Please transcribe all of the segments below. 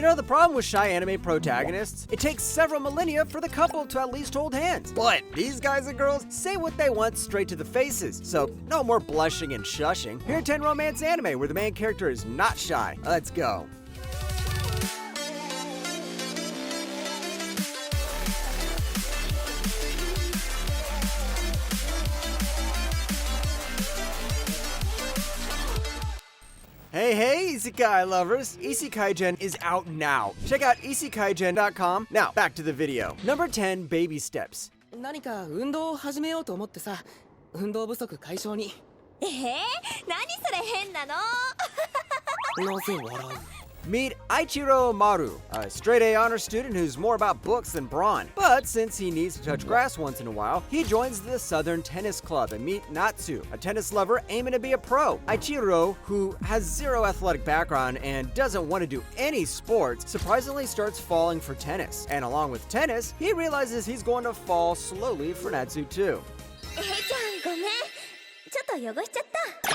You know, the problem with shy anime protagonists, it takes several millennia for the couple to at least hold hands. But these guys and girls say what they want straight to the faces, so no more blushing and shushing. Here are 10 romance anime where the main character is not shy. Let's go. Hey, Isekai lovers! Isekaigen is out now. Check out isekaigen.com. Now, back to the video. Number 10, Baby Steps. 何か運動を始めようと思ってさ、運動不足解消に。何それ変なのなぜ笑う Meet Ichiro Maru, a straight-A honor student who's more about books than brawn. But since he needs to touch grass once in a while, he joins the Southern Tennis Club and meet Natsu, a tennis lover aiming to be a pro. Ichiro, who has zero athletic background and doesn't want to do any sports, surprisingly starts falling for tennis. And along with tennis, he realizes he's going to fall slowly for Natsu too. ちゃんごめんちょっと汚しちゃった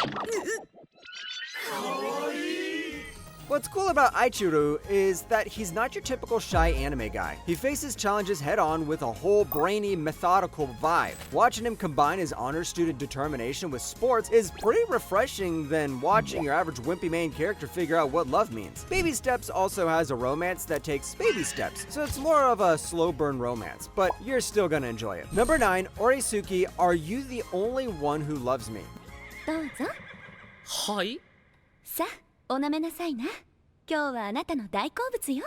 What's cool about Ichiro is that he's not your typical shy anime guy. He faces challenges head-on with a whole brainy, methodical vibe. Watching him combine his honor student determination with sports is pretty refreshing than watching your average wimpy main character figure out what love means. Baby Steps also has a romance that takes baby steps, so it's more of a slow burn romance, but you're still gonna enjoy it. Number 9, Orisuki, Are You the Only One Who Loves Me? どうぞはい。さあおなめなさいな今日はあなたの大好物よ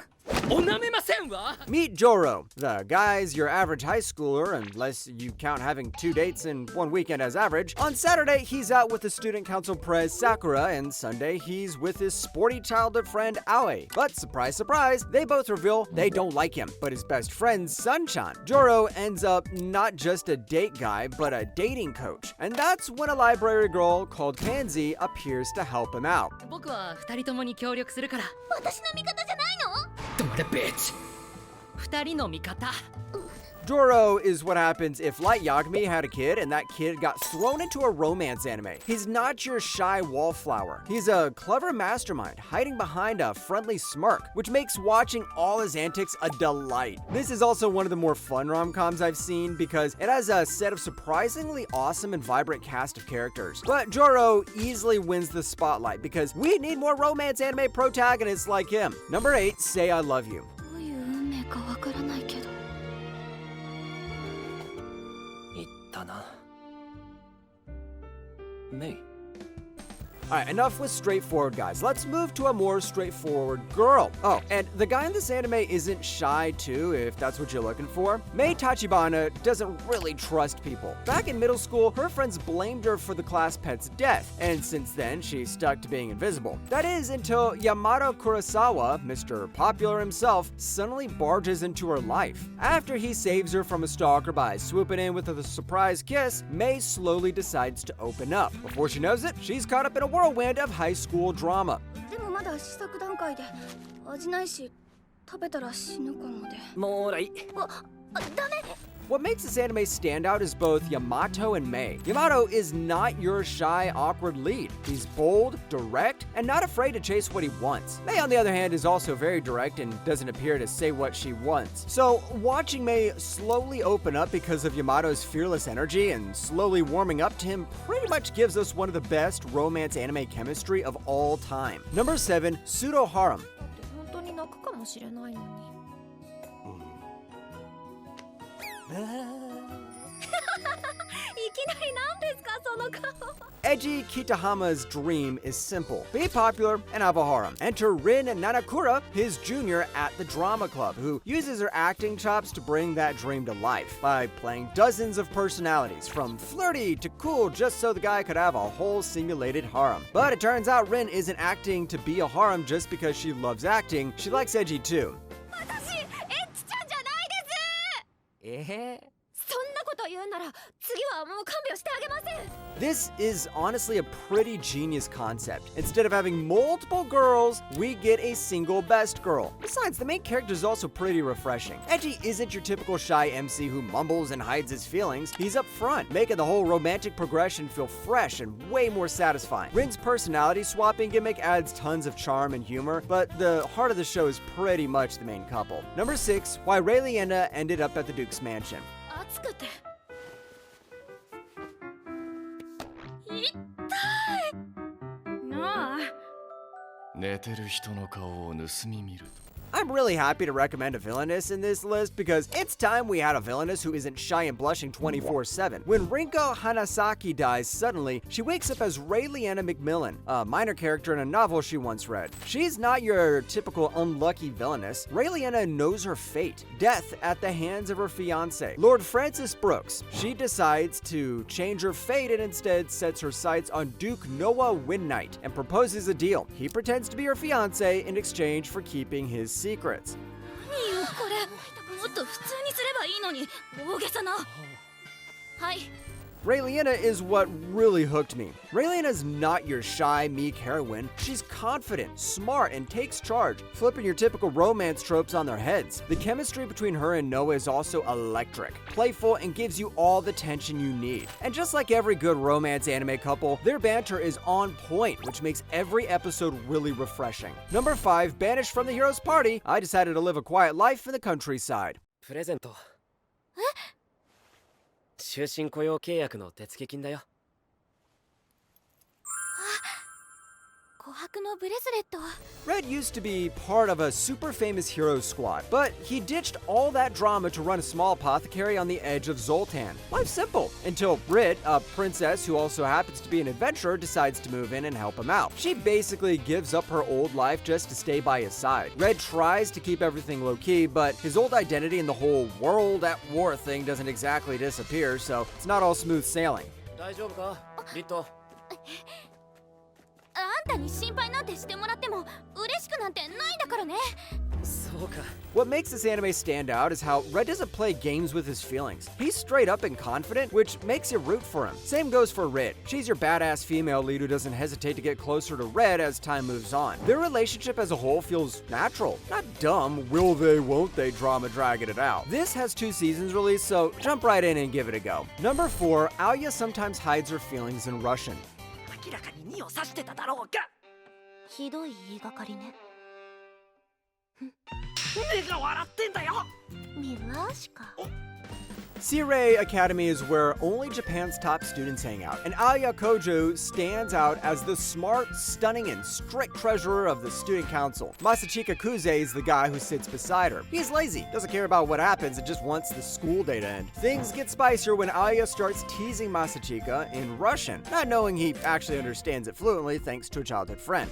おなめませんわ Meet Joro. The guy's your average high schooler, unless you count having 2 dates and 1 weekend as average. On Saturday, he's out with the student council prez Sakura, and Sunday, he's with his sporty childhood friend Aoi. But surprise, surprise, they both reveal they don't like him, but his best friend's Sun-chan. Joro ends up not just a date guy, but a dating coach. And that's when a library girl called Pansy appears to help him out. 僕は2人ともに協力するから私の味方じゃないの黙れビッチ2人の味方 Joro is what happens if Light Yagami had a kid and that kid got thrown into a romance anime. He's not your shy wallflower. He's a clever mastermind hiding behind a friendly smirk, which makes watching all his antics a delight. This is also one of the more fun rom-coms I've seen because it has a set of surprisingly awesome and vibrant cast of characters. But Joro easily wins the spotlight because we need more romance anime protagonists like him. Number 8, Say I Love You. どういう運命かわからないけど言ったなメイ Alright, enough with straightforward guys. Let's move to a more straightforward girl. Oh, and the guy in this anime isn't shy too, if that's what you're looking for. Mei Tachibana doesn't really trust people. Back in middle school, her friends blamed her for the class pet's death, and since then, she's stuck to being invisible. That is until Yamato Kurosawa, Mr. Popular himself, suddenly barges into her life. After he saves her from a stalker by swooping in with a surprise kiss, Mei slowly decides to open up. Before she knows it, she's caught up in a whirlwind of high school drama. でもまだ試作段階で味ないし食べたら死ぬかもでもうらいダメ What makes this anime stand out is both Yamato and Mei. Yamato is not your shy, awkward lead. He's bold, direct, and not afraid to chase what he wants. Mei, on the other hand, is also very direct and doesn't appear to say what she wants. So, watching Mei slowly open up because of Yamato's fearless energy and slowly warming up to him pretty much gives us one of the best romance anime chemistry of all time. Number 7, Pseudo Harem. 本当に泣くかもしれないのにいきなり何ですかその顔 Eiji Kitahama's dream is simple. Be popular and have a harem. Enter Rin Nanakura, his junior at the drama club, who uses her acting chops to bring that dream to life by playing dozens of personalities, from flirty to cool, just so the guy could have a whole simulated harem. But it turns out Rin isn't acting to be a harem just because she loves acting. She likes Eiji too. 私エッチちゃんじゃないですそんなこと言うなら次はもう看病してあげません。 This is honestly a pretty genius concept. Instead of having multiple girls, we get a single best girl. Besides, the main character is also pretty refreshing. Edgy isn't your typical shy MC who mumbles and hides his feelings. He's up front, making the whole romantic progression feel fresh and way more satisfying. Rin's personality swapping gimmick adds tons of charm and humor, but the heart of the show is pretty much the main couple. Number 6, why Raeliana ended up at the Duke's mansion. 暑くて痛いなあ。寝てる人の顔を盗み見ると I'm really happy to recommend a villainess in this list because it's time we had a villainess who isn't shy and blushing 24/7. When Rinko Hanasaki dies suddenly, she wakes up as Raeliana Macmillan, a minor character in a novel she once read. She's not your typical unlucky villainess. Raeliana knows her fate, death at the hands of her fiancé, Lord Francis Brooks. She decides to change her fate and instead sets her sights on Duke Noah Windknight and proposes a deal. He pretends to be her fiancé in exchange for keeping his secrets. 何よこれ。もっと普通にすればいいのに大げさな。はい。 Raeliana is what really hooked me. Raeliana's not your shy, meek heroine. She's confident, smart, and takes charge, flipping your typical romance tropes on their heads. The chemistry between her and Noah is also electric, playful, and gives you all the tension you need. And just like every good romance anime couple, their banter is on point, which makes every episode really refreshing. Number 5, banished from the hero's party, I decided to live a quiet life in the countryside. プレゼント。終身雇用契約の手付金だよ。琥珀のブレスレット。 Red used to be part of a super famous hero squad, but he ditched all that drama to run a small apothecary on the edge of Zoltan. Life's simple, until Brit, a princess who also happens to be an adventurer, decides to move in and help him out. She basically gives up her old life just to stay by his side. Red tries to keep everything low-key, but his old identity and the whole world at war thing doesn't exactly disappear, so it's not all smooth sailing. 大丈夫かリット。あんたに心配なんてしてもらっても嬉しくなんてないんだからね。そうか。 What makes this anime stand out is how Red doesn't play games with his feelings. He's straight up and confident, which makes you root for him. Same goes for Red. She's your badass female lead who doesn't hesitate to get closer to Red as time moves on. Their relationship as a whole feels natural, not dumb, will they, won't they drama dragging it out. This has 2 seasons released, so jump right in and give it a go. Number 4, Alia sometimes hides her feelings in Russian. 明らかに2を指してただろうが。ひどい言いがかりね。目が笑ってんだよ。ミラーシか。 Sirei Academy is where only Japan's top students hang out, and Aya Kojo stands out as the smart, stunning, and strict treasurer of the student council. Masachika Kuze is the guy who sits beside her. He's lazy, doesn't care about what happens, and just wants the school day to end. Things get spicier when Aya starts teasing Masachika in Russian, not knowing he actually understands it fluently thanks to a childhood friend.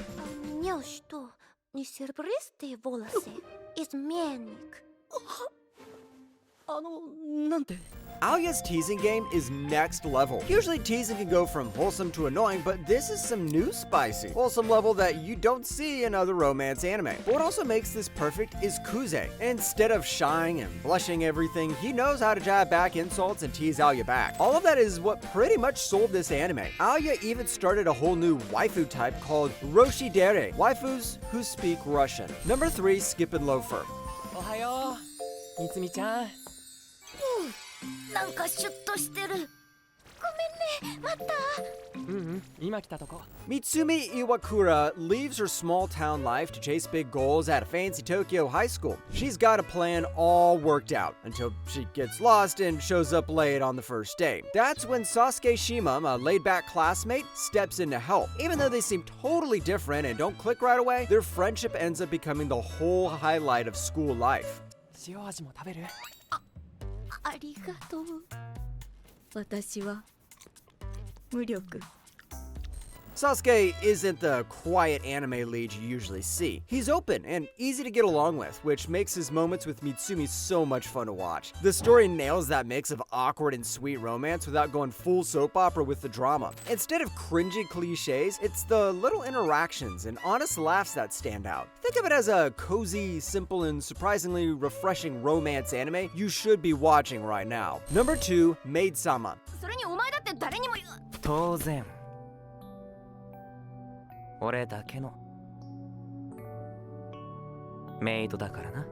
Мне что, не серебристые волосы? Изменник. なんて。 Alia's teasing game is next level. Usually teasing can go from wholesome to annoying, but this is some new spicy, wholesome level that you don't see in other romance anime. But what also makes this perfect is Kuze. Instead of shying and blushing everything, he knows how to jab back insults and tease Alia back. All of that is what pretty much sold this anime. Alia even started a whole new waifu type called Roshidere, waifus who speak Russian. Number 3, Skip and Loafer. おはよう。みつみちゃん。なんかシュッとしてる。ごめんね、待った。今来たとこ。 Mitsumi Iwakura leaves her small town life to chase big goals at a fancy Tokyo high school. She's got a plan all worked out until she gets lost and shows up late on the first day. That's when Sasuke Shima, a laid-back classmate, steps in to help. Even though they seem totally different and don't click right away, their friendship ends up becoming the whole highlight of school life. 塩味も食べる？ありがとう。私は無力。Sasuke isn't the quiet anime lead you usually see. He's open and easy to get along with, which makes his moments with Mitsumi so much fun to watch. The story nails that mix of awkward and sweet romance without going full soap opera with the drama. Instead of cringy cliches, it's the little interactions and honest laughs that stand out. Think of it as a cozy, simple, and surprisingly refreshing romance anime you should be watching right now. Number 2, Maid-sama. それにお前だって誰にも言う当然俺だけのメイドだからな。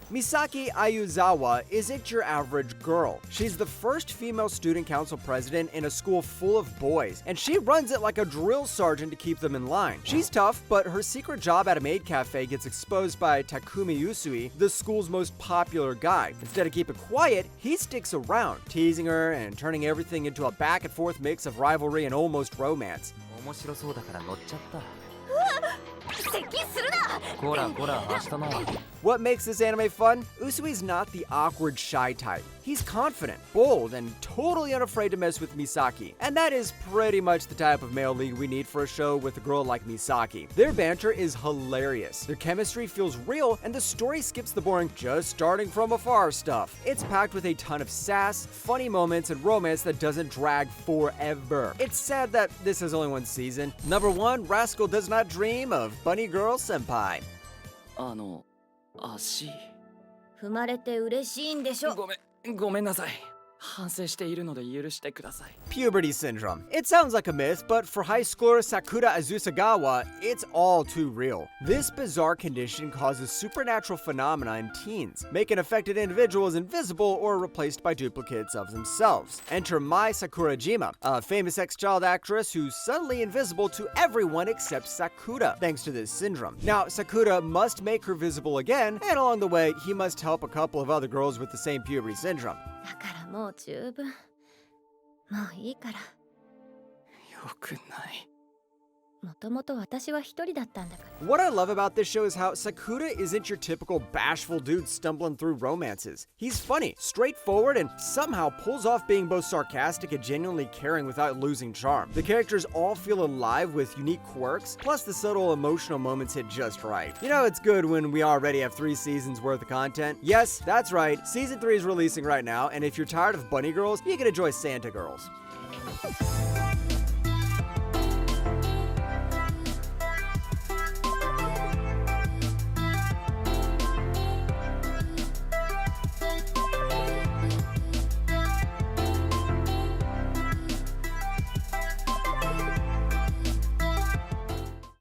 Misaki Ayuzawa isn't your average girl. She's the first female student council president in a school full of boys, and she runs it like a drill sergeant to keep them in line. She's tough, but her secret job at a maid cafe gets exposed by Takumi Usui, the school's most popular guy. Instead of keeping quiet, he sticks around, teasing her and turning everything into a back and forth mix of rivalry and almost romance. 面白そうだから乗っちゃった。接近するなこらこら明日の。 What makes this anime fun? Usui's not the awkward, shy type. He's confident, bold, and totally unafraid to mess with Misaki. And that is pretty much the type of male lead we need for a show with a girl like Misaki. Their banter is hilarious, their chemistry feels real, and the story skips the boring just starting from afar stuff. It's packed with a ton of sass, funny moments, and romance that doesn't drag forever. It's sad that this has only one season. Number 1, Rascal does not dream of Bunny Girl Senpai. 足踏まれて嬉しいんでしょごめんなさい。反省しているので許してください。 Puberty syndrome. It sounds like a myth, but for high schooler Sakura Azusagawa, it's all too real. This bizarre condition causes supernatural phenomena in teens, making affected individuals invisible or replaced by duplicates of themselves. Enter Mai Sakurajima, a famous ex-child actress who's suddenly invisible to everyone except Sakura, thanks to this syndrome. Now, Sakura must make her visible again, and along the way, he must help a couple of other girls with the same puberty syndrome. だからもう十分もういいからよくない。もともと私は一人だったんだから What I love about this show is how Sakura isn't your typical bashful dude stumbling through romances. He's funny, straightforward, and somehow pulls off being both sarcastic and genuinely caring without losing charm. The characters all feel alive with unique quirks, plus the subtle emotional moments hit just right. You know, it's good when we already have 3 seasons worth of content. Yes, that's right, season 3 is releasing right now, and if you're tired of bunny girls, you can enjoy Santa girls.